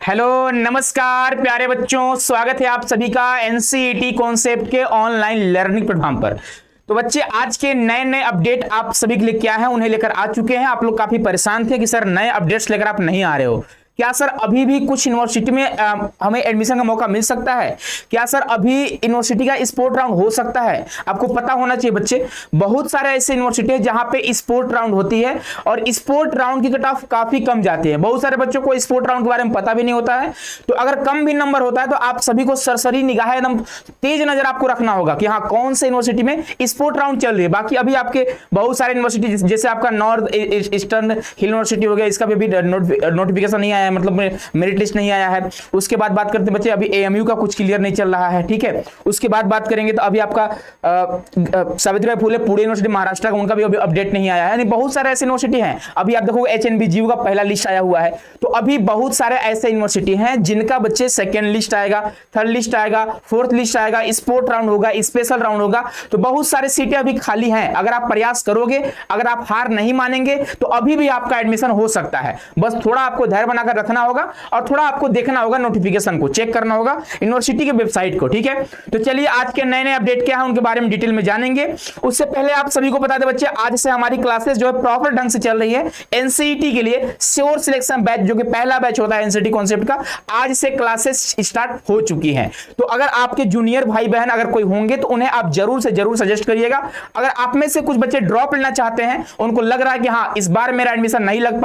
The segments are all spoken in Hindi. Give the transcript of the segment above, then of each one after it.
हेलो नमस्कार प्यारे बच्चों, स्वागत है आप सभी का एनसीईटी कॉन्सेप्ट के ऑनलाइन लर्निंग प्लेटफॉर्म पर। तो बच्चे आज के नए नए अपडेट आप सभी के लिए क्या है उन्हें लेकर आ चुके हैं। आप लोग काफी परेशान थे कि सर नए अपडेट्स लेकर आप नहीं आ रहे हो। क्या सर अभी भी कुछ यूनिवर्सिटी में हमें एडमिशन का मौका मिल सकता है? क्या सर अभी यूनिवर्सिटी का स्पोर्ट राउंड हो सकता है? आपको पता होना चाहिए बच्चे, बहुत सारे ऐसे यूनिवर्सिटी है जहां पे स्पोर्ट राउंड होती है और स्पोर्ट राउंड की कट ऑफ काफी कम जाती है। बहुत सारे बच्चों को स्पोर्ट राउंड के बारे में पता भी नहीं होता है। तो अगर कम भी नंबर होता है तो आप सभी को सरसरी निगाह एकदम तेज नजर आपको रखना होगा कि हाँ कौन से यूनिवर्सिटी में स्पोर्ट राउंड चल रही है। बाकी अभी आपके बहुत सारे यूनिवर्सिटी जैसे आपका नॉर्थ ईस्टर्न हिल यूनिवर्सिटी हो गया, इसका भी नोटिफिकेशन नहीं आया है, मतलब मेरिट लिस्ट नहीं आया है। उसके बाद बात करते हैं बच्चे, अभी एएमयू का कुछ क्लियर नहीं चल रहा है, ठीक है। उसके बाद बात करेंगे तो अभी आपका सावित्रीबाई फुले पुणे यूनिवर्सिटी महाराष्ट्र का, उनका भी अभी अपडेट नहीं आया है। यानी बहुत सारे ऐसे यूनिवर्सिटी हैं। अभी आप देखो एचएनबीजीयू का पहला लिस्ट आया हुआ है। तो अभी बहुत सारे ऐसे यूनिवर्सिटी हैं जिनका बच्चे सेकेंड लिस्ट आएगा, थर्ड लिस्ट आएगा, फोर्थ लिस्ट आएगा, स्पोर्ट राउंड होगा, स्पेशल राउंड होगा। तो बहुत सारे सीटें अभी खाली हैं। अगर आप प्रयास करोगे, अगर आप हार नहीं मानेंगे तो अभी भी आपका एडमिशन हो सकता है। बस थोड़ा आपको धैर्य बनाकर रखना होगा और थोड़ा आपको देखना होगा, नोटिफिकेशन को चेक करना होगा, यूनिवर्सिटी के वेबसाइट को, ठीक है। तो चलिए आज के नए नए अपडेट क्या है उनके बारे में डिटेल में जानेंगे। उससे पहले आप सभी को बता दें बच्चे, आज से हमारी क्लासेस जो है प्रॉपर ढंग से चल रही है। एनसीईटी के लिए श्योर सिलेक्शन बैच जो कि पहला बैच होता है एनसीईटी कॉन्सेप्ट का, आज से क्लासेस स्टार्ट हो चुकी हैं। तो अगर आपके जूनियर भाई बहन अगर कोई होंगे तो उन्हें आप जरूर से जरूर सजेस्ट करिएगा। अगर आप में से कुछ बच्चे ड्रॉप लेना चाहते हैं, उनको लग रहा है कि हाँ इस बार मेरा एडमिशन नहीं लग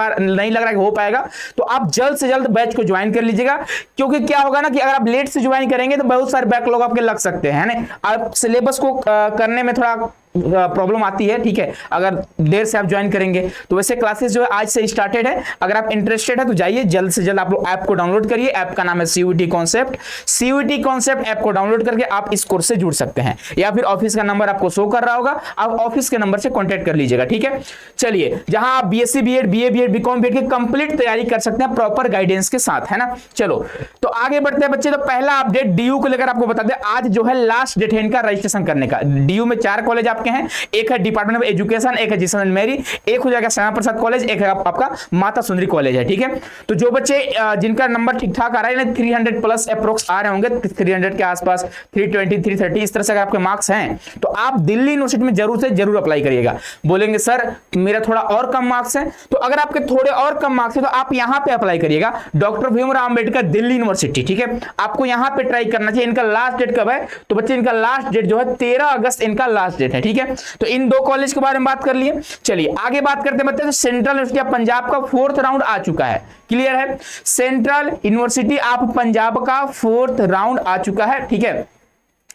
रहा है हो पाएगा, तो आप जल्द से जल्द बैच को ज्वाइन कर लीजिएगा। क्योंकि क्या होगा ना कि अगर आप लेट से ज्वाइन करेंगे तो बहुत सारे बैकलॉग आपके लग सकते हैं ना। आप सिलेबस को करने में थोड़ा प्रॉब्लम आती है, ठीक है, अगर देर से आप ज्वाइन करेंगे। तो वैसे क्लासेस जो है आज से स्टार्टेड है। अगर आप इंटरेस्टेड है तो जाइए जल्द से जल्द आप लोग ऐप को डाउनलोड करिए। ऐप का नाम है CUET concept. CUET concept app को डाउनलोड करके आप इस कोर्स से जुड़ सकते हैं, या फिर ऑफिस का नंबर आपको शो कर रहा होगा, आप ऑफिस के नंबर से कॉन्टेक्ट कर लीजिएगा, ठीक है। चलिए, जहां आप BSc BEd, BA BEd, BCom BEd की कंप्लीट तैयारी कर सकते हैं प्रॉपर गाइडेंस के साथ, है ना। चलो तो आगे बढ़ते हैं बच्चे। तो पहला अपडेट डीयू को लेकर आपको बता दें, आज जो है लास्ट डेट है इनका रजिस्ट्रेशन करने का। डीयू में 4 कॉलेज आपके हैं, एक है डिपार्टमेंट ऑफ एजुकेशन, एक है जीसन एंड मेरी, एक हो जाएगा श्यामा प्रसाद कॉलेज, एक है आपका माता सुंदरी कॉलेज है, ठीक है। तो जो बच्चे जिनका नंबर ठीक ठाक आ रहा है, 300 प्लस अप्रोक्स आ रहे होंगे, 300 के आसपास, 320 330 इस तरह से अगर आपके मार्क्स हैं तो आप दिल्ली यूनिवर्सिटी में जरूर से जरूर अप्लाई करिएगा। बोलेंगे सर मेरा थोड़ा और कम मार्क्स है, तो अगर आपके थोड़े और कम मार्क्स है तो आप यहां पे अप्लाई करिएगा, डॉक्टर भीमराव अंबेडकर दिल्ली यूनिवर्सिटी, ठीक है। आपको यहां पे ट्राई करना चाहिए। इनका लास्ट डेट कब है? तो बच्चे इनका लास्ट डेट जो है 13 अगस्त इनका लास्ट डेट है, ठीक है। तो इन 2 कॉलेज के बारे में बात कर लिए। चलिए आगे बात करते हैं। तो सेंट्रल यूनिवर्सिटी ऑफ पंजाब का 4th राउंड आ चुका है, क्लियर है। सेंट्रल यूनिवर्सिटी ऑफ पंजाब का 4th राउंड आ चुका है, ठीक है।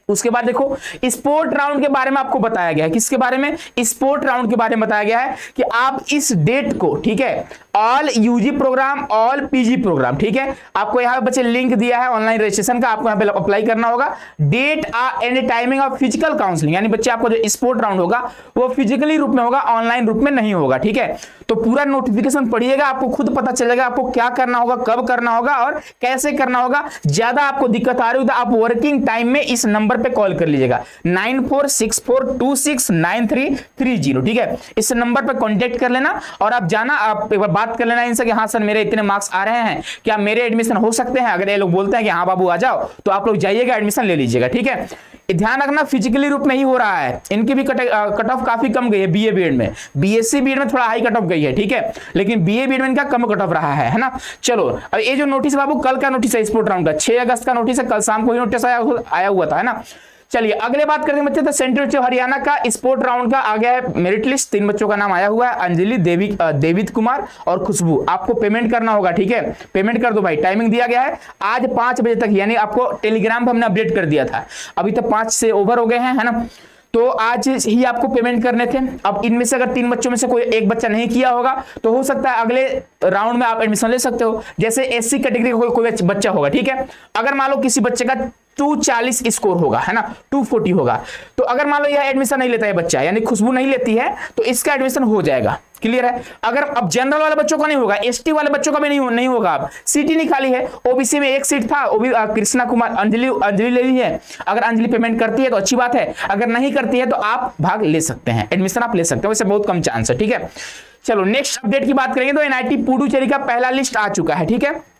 उसके बाद देखो स्पोर्ट राउंड के बारे में आपको बताया गया है। किसके बारे में? स्पोर्ट राउंड के बारे में बताया गया है कि आप इस डेट को, ठीक है, all UG programme, all PG programme, ठीक है, आपको यहां पे बच्चे लिंक दिया है ऑनलाइन रजिस्ट्रेशन का, आपको यहां पे अप्लाई करना होगा। Date and timing of physical counselling, यानी बच्चे आपको जो स्पोर्ट राउंड होगा वो फिजिकली रूप में होगा, ऑनलाइन रूप में नहीं होगा, ठीक है। तो पूरा नोटिफिकेशन पढ़िएगा, आपको खुद पता चलेगा आपको क्या करना होगा, कब करना होगा और कैसे करना होगा। ज्यादा आपको दिक्कत आ रही हो तो आप वर्किंग टाइम में इस नंबर पे कॉल कर लीजिएगा, 9464269330, ठीक है। इस नंबर पे कांटेक्ट कर लेना और आप जाना, आप एक बार बात कर लेना इनसे कि हाँ सर मेरे इतने मार्क्स आ रहे हैं, क्या मेरे एडमिशन हो सकते हैं। अगर ये लोग बोलते हैं कि हाँ बाबू आ जाओ, तो आप लोग जाइएगा, एडमिशन ले लीजिएगा, ठीक है। ध्यान रखना फिजिकली रूप में ही हो रहा है। इनकी भी कट ऑफ काफी कम गई है बीए बीएड में, बीएससी बीएड में थोड़ा हाई कट ऑफ गई है, ठीक है, लेकिन बीए बीएड में इनका कम कट ऑफ रहा है ना। चलो अब ये जो नोटिस बाबू कल का नोटिस है स्पोर्ट राउंड का, 6 अगस्त का नोटिस है, कल शाम को ही नोटिस आया हुआ था, है ना। चलिए अगले बात करते हैं बच्चे। तो सेंट्रल हरियाणा का स्पोर्ट राउंड का आ गया है मेरिट लिस्ट। 3 बच्चों का नाम आया हुआ है, अंजलि, देवित कुमार और खुशबू। आपको पेमेंट करना होगा, ठीक है, पेमेंट कर दो भाई। टाइमिंग दिया गया है आज 5 बजे तक, यानी आपको टेलीग्राम पर हमने अपडेट कर दिया था, अभी तक 5 से ओवर हो गए हैं, है ना। तो आज ही आपको पेमेंट करने थे। अब इनमें से अगर 3 बच्चों में से कोई एक बच्चा नहीं किया होगा तो हो सकता है अगले राउंड में आप एडमिशन ले सकते हो। जैसे एससी कैटेगरी का कोई बच्चा होगा, ठीक है, अगर मान लो किसी बच्चे का 240 स्कोर होगा, है ना, 240 होगा, तो अगर मान लो यह एडमिशन नहीं लेता है बच्चा, यानी खुशबू नहीं लेती है, तो इसका एडमिशन हो जाएगा, क्लियर है। अगर अब जनरल वाले बच्चों का नहीं होगा, एसटी वाले बच्चों का भी नहीं होगा। अब सीट ही नहीं खाली है, ओबीसी में 1 सीट था, वो भी कृष्णा कुमार, अंजलि ले ली है। अगर अंजलि पेमेंट करती है तो अच्छी बात है, अगर नहीं करती है तो आप भाग ले सकते हैं, एडमिशन आप ले सकते हो, वैसे बहुत कम चांस है, ठीक है। चलो नेक्स्ट अपडेट की बात करेंगे। तो एनआईटी पुडुचेरी का पहला लिस्ट आ चुका है, ठीक है।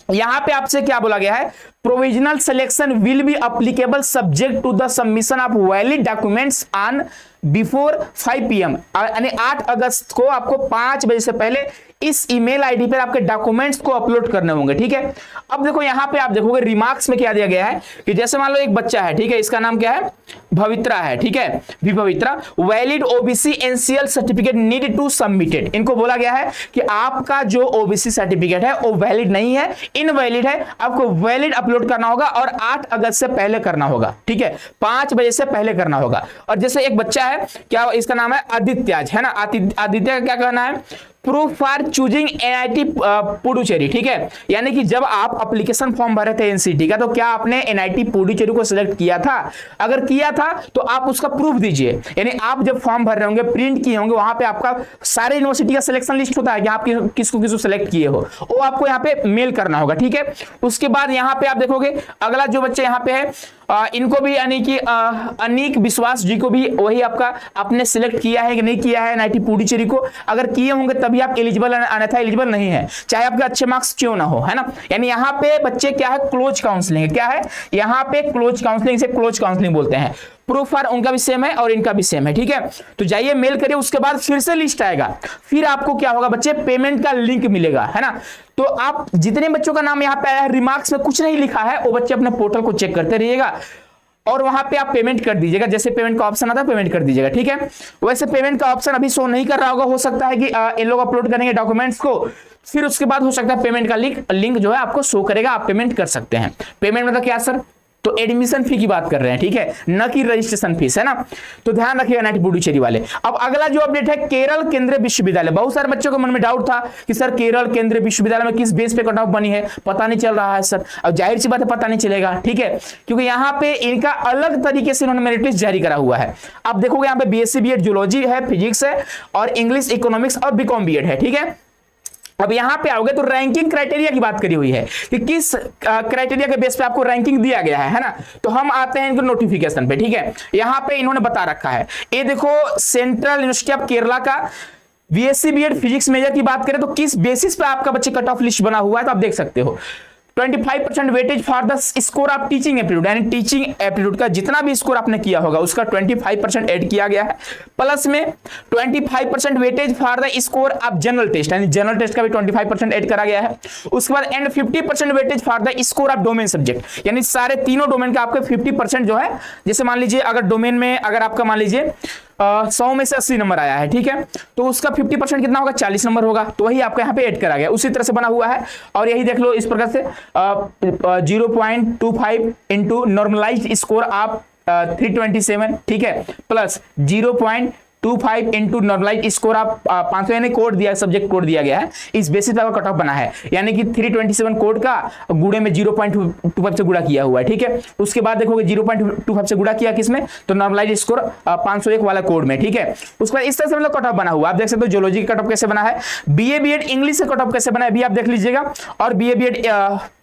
यहां पे आपसे क्या बोला गया है, provisional selection will be applicable subject to the submission of valid documents on before 5 PM, यानी 8 अगस्त को आपको 5 बजे से पहले इस ईमेल आईडी पर आपके डॉक्यूमेंट्स को अपलोड करने होंगे, ठीक है। अब देखो यहां पे आप देखोगे रिमार्क्स में क्या दिया गया है कि जैसे मान लो एक बच्चा है, ठीक है, इसका नाम क्या है, भवित्रा है, ठीक है, भी भवित्रा, valid OBC NCL certificate need to submitted. इनको बोला गया है कि आपका जो ओबीसी सर्टिफिकेट है वो वैलिड नहीं है, इनवैलिड है, आपको वैलिड अपलोड करना होगा और 8 अगस्त से पहले करना होगा, ठीक है, 5 बजे से पहले करना होगा। और जैसे एक बच्चा है, क्या इसका नाम है आदित्याज, है ना, आदित्य का क्या कहना है, proof for choosing NIT Puducherry, ठीक है, यानी कि जब आप एप्लीकेशन फॉर्म भरे थे एनसीटी का तो क्या आपने एनआईटी पुडुचेरी को सिलेक्ट किया था, अगर किया था तो आप उसका प्रूफ दीजिए। यानी आप जब फॉर्म भर रहे होंगे, प्रिंट किए होंगे, वहां पे आपका सारे यूनिवर्सिटी का सिलेक्शन लिस्ट होता है कि आप किसको किसको सिलेक्ट किए हो, वो आपको यहाँ पे मेल करना होगा, ठीक है। उसके बाद यहाँ पे आप देखोगे अगला जो बच्चे यहाँ पे है, इनको भी यानी कि अनीक विश्वास जी को भी वही आपका आपने सिलेक्ट किया है कि नहीं किया है एनआईटी पुडुचेरी को, अगर किए होंगे तभी आप एलिजिबल, अन्यथा एलिजिबल नहीं है, चाहे आपके अच्छे मार्क्स क्यों ना हो, है ना। यानी यहाँ पे बच्चे क्या है, क्लोज काउंसलिंग, क्या है यहाँ पे क्लोज काउंसलिंग, से क्लोज काउंसलिंग बोलते हैं। प्रूफ फॉर उनका भी सेम है और इनका भी सेम है, ठीक है। तो जाइए मेल करिए, उसके बाद फिर से लिस्ट आएगा, फिर आपको क्या होगा बच्चे, पेमेंट का लिंक मिलेगा, है ना। तो आप जितने बच्चों का नाम यहाँ पे आया है, रिमार्क्स में कुछ नहीं लिखा है, वो बच्चे अपने पोर्टल को चेक करते रहिएगा और वहां पे आप पेमेंट कर दीजिएगा, जैसे पेमेंट का ऑप्शन आता है पेमेंट कर दीजिएगा, ठीक है। वैसे पेमेंट का ऑप्शन अभी शो नहीं कर रहा होगा, हो सकता है कि इन लोग अपलोड करेंगे डॉक्यूमेंट्स को, फिर उसके बाद हो सकता है पेमेंट का लिंक जो है आपको शो करेगा, आप पेमेंट कर सकते हैं। पेमेंट मतलब क्या सर, तो एडमिशन फी की बात कर रहे हैं, ठीक है, न कि रजिस्ट्रेशन फीस, है ना। तो ध्यान रखिएगा एनआईटी पुडुचेरी वाले। अब अगला जो अपडेट है, केरल केंद्रीय विश्वविद्यालय। बहुत सारे बच्चों के मन में डाउट था कि सर केरल केंद्रीय विश्वविद्यालय में किस बेस पे कट ऑफ बनी है, पता नहीं चल रहा है सर। अब जाहिर सी बात है पता नहीं चलेगा, ठीक है, क्योंकि यहाँ पे इनका अलग तरीके से इन्होंने मेरिट लिस्ट जारी करा हुआ है। आप देखोगे यहाँ पे बीएससी बीएड जूलॉजी है, फिजिक्स है और इंग्लिश, इकोनॉमिक्स और बीकॉम बीएड है, ठीक है। अब यहां पे आओगे तो रैंकिंग क्राइटेरिया की बात करी हुई है कि किस क्राइटेरिया के बेस पे आपको रैंकिंग दिया गया है ना। तो हम आते हैं इनके नोटिफिकेशन पे, ठीक है। यहां पे इन्होंने बता रखा है, ये देखो सेंट्रल यूनिवर्सिटी ऑफ केरला का बीएससी बीएड फिजिक्स मेजर की बात करें तो किस बेसिस पे आपका बच्चे कट ऑफ लिस्ट बना हुआ है, तो आप देख सकते हो 25% weightage for the score of teaching aptitude, यानी टीचिंग एप्टीट्यूड का जितना भी स्कोर आपने किया होगा उसका 25% ऐड किया गया है। प्लस में 25% weightage for the score of general test, यानी जनरल टेस्ट का भी 25% ऐड करा गया है। उसके बाद and 50% weightage for the score of domain subject, यानी सारे तीनों डोमेन का आपका 50% जो है, जैसे मान लीजिए अगर डोमेन में अगर आपका मान लीजिए 100 में से 80 नंबर आया है, ठीक है, तो उसका 50% कितना होगा, 40 नंबर होगा, तो वही आपका यहाँ पे ऐड करा गया, उसी तरह से बना हुआ है। और यही देख लो इस प्रकार से 0.25 इंटू नॉर्मलाइज्ड स्कोर ऑफ 327, ठीक है, plus 0.25 into normalised score of 500, यानी कोड दिया, सब्जेक्ट कोड दिया गया है, इस बेसिस पर कट ऑफ बना है, यानी कि 327 कोड का गुणे में 0.25 से गुणा किया हुआ है, ठीक है। उसके बाद देखोगे 0.25 से गुणा किया किसमें, तो नॉर्मलाइज्ड स्कोर 501 वाला कोड में, ठीक है। उसके बाद इस तरह से मतलब कट ऑफ बना हुआ, आप देख सकते हो जियोलॉजी का कट ऑफ कैसे बना है, बीए बीएड इंग्लिश से कट ऑफ कैसे बना है, अभी आप देख लीजिएगा, और BA BEd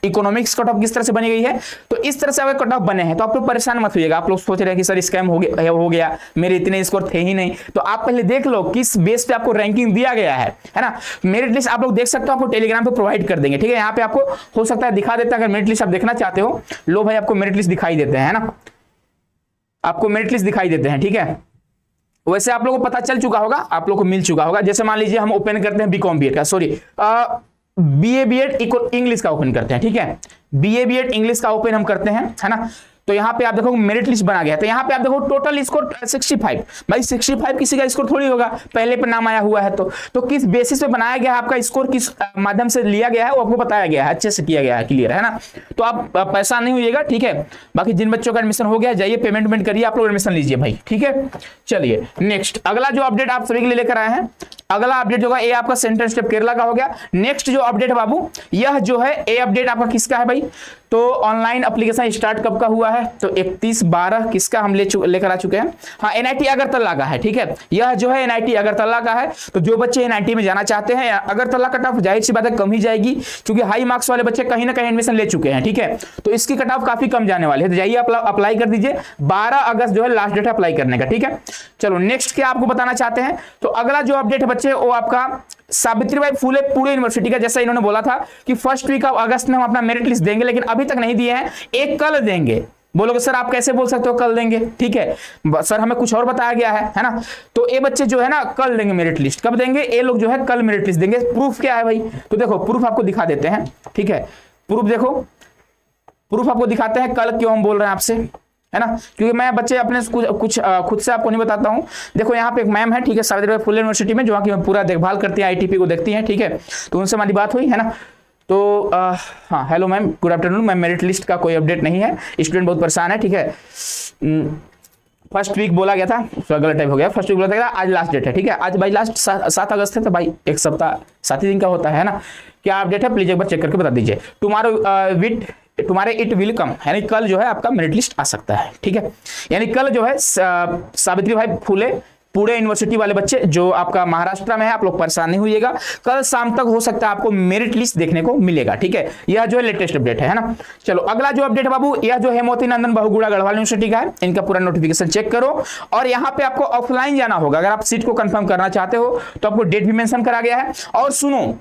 economics cut off किस तरह से बनी गई है। तो इस तरह से अगर कट ऑफ बने हैं तो आप लोग परेशान मत होइएगा, आप लोग सोच रहे हैं कि सर स्कैम हो गया, मेरे इतने स्कोर थे ही नहीं, तो आप पहले देख लो किस बेस पे आपको रैंकिंग दिया गया है ना। मेरिट लिस्ट आप लोग देख सकते हो, आपको टेलीग्राम पे प्रोवाइड कर देंगे, ठीक है। यहाँ पे आपको हो सकता है दिखा देता है, अगर मेरिट लिस्ट आप देखना चाहते हो, लो भाई आपको मेरिट लिस्ट दिखाई देते हैं ना, आपको मेरिट लिस्ट दिखाई देते हैं, ठीक है। वैसे आप लोगों को पता चल चुका होगा, आप लोगों को मिल चुका होगा। जैसे मान लीजिए हम ओपन करते हैं बीकॉम बीएड का, सॉरी बीए बीएड इंग्लिश का ओपन करते हैं, ठीक है, बीए बीएड इंग्लिश का ओपन हम करते हैं, है ना। तो यहाँ पे आप देखो मेरिट लिस्ट बना गया, तो यहाँ पे आप देखो टोटल स्कोर 65, भाई 65 किसी का स्कोर थोड़ी होगा, पहले पे नाम आया हुआ है, तो किस बेसिस पे बनाया गया है, आपका स्कोर किस माध्यम से लिया गया है वो आपको बताया गया है, अच्छे से किया गया है, क्लियर है ना। तो आप पैसा नहीं होइएगा, ठीक है। बाकी जिन बच्चों का एडमिशन हो गया जाइए पेमेंट करिए, आप लोग एडमिशन लीजिए भाई, ठीक है। चलिए नेक्स्ट अगला जो अपडेट आप सभी के लिए लेकर आए हैं, अगला अपडेट जो है ये आपका सेंट्रल स्टेप केरला का हो गया। नेक्स्ट जो अपडेट है बाबू, यह जो है ये अपडेट आपका किसका है भाई, तो ऑनलाइन एप्लीकेशन स्टार्ट कब का हुआ है, है, तो 31/12 किसका हम लेकर आ चुके हैं, हाँ NIT अगरतला का है, ठीक है। यह जो है NIT अगरतला का है। तो जो बच्चे NIT में जाना चाहते हैं, अगरतला कट ऑफ जाहिर सी बात है कम ही जाएगी, क्योंकि हाई मार्क्स वाले बच्चे कहीं ना कहीं एडमिशन ले चुके हैं, ठीक है। तो इसकी कट ऑफ काफी कम जाने वाली है। तो जाइए अप्लाई कर दीजिए, 12 अगस्त जो है लास्ट डेट है अप्लाई करने का, ठीक है। चलो नेक्स्ट क्या आपको बताना चाहते हैं, तो अगला जो अपडेट है बच्चे वो आपका सावित्रीबाई फुले पुणे यूनिवर्सिटी का। जैसा इन्होंने बोला था कि फर्स्ट वीक ऑफ अगस्त में हम अपना मेरिट लिस्ट देंगे, लेकिन अभी तक नहीं दिए हैं, एक कल देंगे। बोलोगे सर आप कैसे बोल सकते हो कल देंगे, ठीक है सर हमें कुछ और बताया गया है ना। तो ये बच्चे जो है ना कल देंगे मेरिट लिस्ट। कब देंगे, ये लोग जो है कल मेरिट लिस्ट देंगे। प्रूफ क्या है भाई, तो देखो प्रूफ आपको दिखा देते हैं, ठीक है। प्रूफ देखो, प्रूफ आपको दिखाते हैं कल क्यों हम बोल रहे हैं आपसे, है ना, क्योंकि मैं बच्चे अपने कुछ खुद से आपको नहीं बताता हूं। देखो यहाँ पे एक मैम है, ठीक है, सावित्रीबाई फुले यूनिवर्सिटी में, जो कि पूरा देखभाल करती है, ITP को देखती हैं, ठीक है। तो उनसे हमारी बात हुई है ना। तो हाँ hello ma'am, good afternoon ma'am, merit list का कोई अपडेट नहीं है, स्टूडेंट बहुत परेशान है, ठीक है। फर्स्ट वीक बोला गया था, गलत टाइप हो गया, फर्स्ट वीक बोला गया था, आज लास्ट डेट है, ठीक है। आज भाई लास्ट 7 अगस्त है, तो भाई एक सप्ताह 7 ही दिन का होता है ना। क्या अपडेट है प्लीज एक बार चेक करके बता दीजिए। तुम्हारे इट विल कम, यानी कल जो है आपका मेरिट लिस्ट आ सकता है, ठीक है। यानी कल जो है सावित्रीबाई फुले पुणे यूनिवर्सिटी वाले बच्चे जो आपका महाराष्ट्र में है, आप लोग परेशान नहीं होइएगा, कल शाम तक हो सकता है आपको मेरिट लिस्ट देखने को मिलेगा, ठीक है। यह जो है लेटेस्ट अपडेट है ना। चलो अगला जो अपडेट है बाबू, यह जो हेमवती नंदन बहुगुणा गढ़वाल यूनिवर्सिटी का है, इनका पूरा नोटिफिकेशन चेक करो। और यहाँ पे आपको ऑफलाइन जाना होगा, अगर आप सीट को कंफर्म करना चाहते हो तो आपको डेट भी मेंशन करा गया है। और सुनो,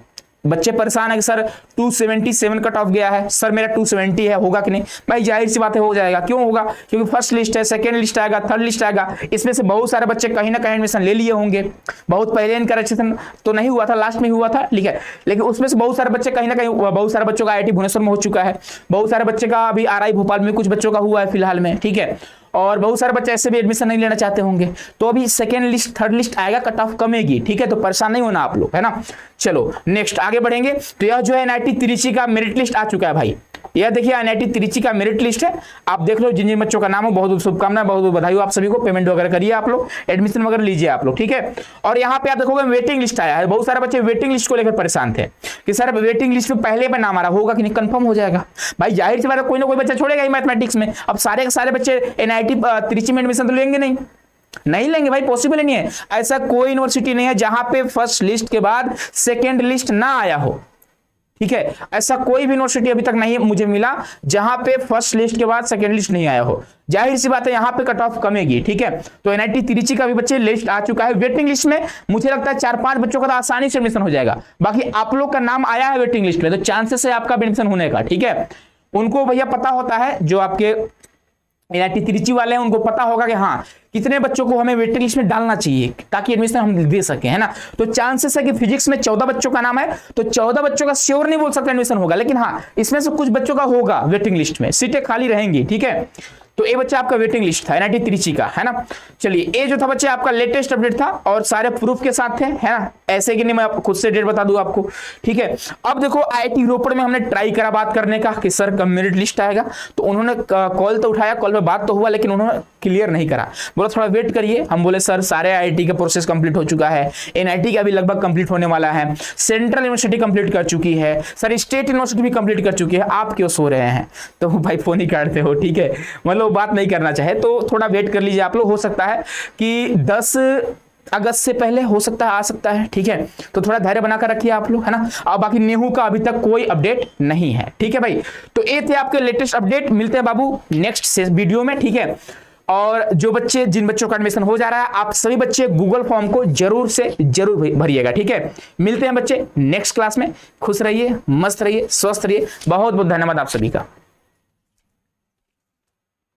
बच्चे परेशान है कि सर 277 कट ऑफ गया है, सर मेरा 270 है, होगा कि नहीं। भाई जाहिर सी बात है हो जाएगा, क्यों होगा, क्योंकि फर्स्ट लिस्ट है, सेकंड लिस्ट आएगा, थर्ड लिस्ट आएगा, इसमें से बहुत सारे बच्चे कहीं ना कहीं एडमिशन ले लिए होंगे। बहुत पहले इनका रजिस्ट्रेशन तो नहीं हुआ था, लास्ट में हुआ था, ठीक है, लेकिन उसमें से बहुत सारे बच्चे कहीं ना कहीं, बहुत सारे बच्चों का IIT भुवनेश्वर में हो चुका है, बहुत सारे बच्चे का अभी RI भोपाल में कुछ बच्चों का हुआ है फिलहाल में, ठीक है। और बहुत सारे बच्चे ऐसे भी एडमिशन नहीं लेना चाहते होंगे। तो अभी सेकेंड लिस्ट थर्ड लिस्ट आएगा, कट ऑफ कमेगी, ठीक है, तो परेशान नहीं होना आप लोग, है ना। चलो नेक्स्ट आगे बढ़ेंगे। तो यह जो है NIT त्रिची का मेरिट लिस्ट आ चुका है भाई। यह देखिए NIT त्रिची का मेरिट लिस्ट है, आप देख लो जिन जिन बच्चों का नाम हो, बहुत बहुत शुभकामनाएं, बहुत बहुत बधाई हो आप सभी को। पेमेंट वगैरह करिए आप लोग, एडमिशन वगैरह लीजिए आप लोग, ठीक है। और यहाँ पे आप देखोगे वेटिंग लिस्ट आया है, बहुत सारे बच्चे वेटिंग लिस्ट को लेकर परेशान थे कि सर वेटिंग लिस्ट में पहले पे नाम आ रहा होगा कि नहीं, कंफर्म हो जाएगा। भाई जाहिर सी बात है कोई ना कोई बच्चा छोड़ेगा ही मैथमेटिक्स में। अब सारे के सारे बच्चे NIT त्रिची में एडमिशन तो लेंगे नहीं लेंगे भाई, पॉसिबल ही नहीं है। ऐसा कोई यूनिवर्सिटी नहीं है जहां पे फर्स्ट लिस्ट के बाद सेकेंड लिस्ट ना आया हो, ठीक है। ऐसा कोई भी यूनिवर्सिटी अभी तक नहीं मुझे मिला जहां पे फर्स्ट लिस्ट के बाद सेकंड लिस्ट नहीं आया हो। जाहिर सी बात है यहाँ पे कट ऑफ कमेगी, ठीक है। तो NIT त्रिची का भी बच्चे लिस्ट आ चुका है। वेटिंग लिस्ट में मुझे लगता है 4-5 बच्चों का तो आसानी से एडमिशन हो जाएगा। बाकी आप लोग का नाम आया है वेटिंग लिस्ट में, तो चांसेस है आपका एडमिशन होने का, ठीक है। उनको भैया पता होता है, जो आपके NIT त्रिची वाले हैं उनको पता होगा कि हाँ कितने बच्चों को हमें वेटिंग लिस्ट में डालना चाहिए ताकि एडमिशन हम दे सके, है ना। तो चांसेस है कि फिजिक्स में 14 बच्चों का नाम है, तो 14 बच्चों का श्योर नहीं बोल सकते एडमिशन होगा, लेकिन हाँ इसमें से कुछ बच्चों का होगा वेटिंग लिस्ट में, सीटें खाली रहेंगी, ठीक है। तो ये बच्चा आपका वेटिंग लिस्ट था NIT त्रिची का, है ना। चलिए ये जो था बच्चे आपका लेटेस्ट अपडेट था और सारे प्रूफ के साथ थे, है ना। ऐसे कि नहीं मैं खुद से डेट बता दूं आपको, ठीक है। अब देखो IIT रोपड़ में हमने ट्राई करा बात करने का कि सर कब मेरिट लिस्ट आएगा, तो उन्होंने कॉल तो उठाया, कॉल पे बात तो हुआ, लेकिन उन्होंने क्लियर नहीं करा, बोला थोड़ा वेट करिए। हम बोले सर सारे IIT का प्रोसेस कंप्लीट हो चुका है, NIT का भी लगभग कंप्लीट होने वाला है, सेंट्रल यूनिवर्सिटी कंप्लीट कर चुकी है, सर स्टेट यूनिवर्सिटी भी कंप्लीट कर चुकी है, आप क्यों सो रहे हैं। तो भाई फोन ही काटते हो, ठीक है, मतलब बात नहीं करना चाहे तो थोड़ा वेट कर लीजिए आप लोग। हो सकता है कि 10 अगस्त से पहले हो सकता है आ सकता है, ठीक है। तो थोड़ा धैर्य बनाकर रखिए आप लोग, है ना। और बाकी नेहू का अभी तक कोई अपडेट नहीं है, ठीक है भाई। तो ये थे आपके लेटेस्ट अपडेट, मिलते हैं बाबू नेक्स्ट वीडियो में, ठीक है। और जो बच्चे जिन बच्चों का एडमिशन हो जा रहा है, आप सभी बच्चे गूगल फॉर्म को जरूर से जरूर भरिएगा, ठीक है। मिलते हैं बच्चे नेक्स्ट क्लास में, खुश रहिए, मस्त रहिए, स्वस्थ रहिए। बहुत बहुत धन्यवाद आप सभी का।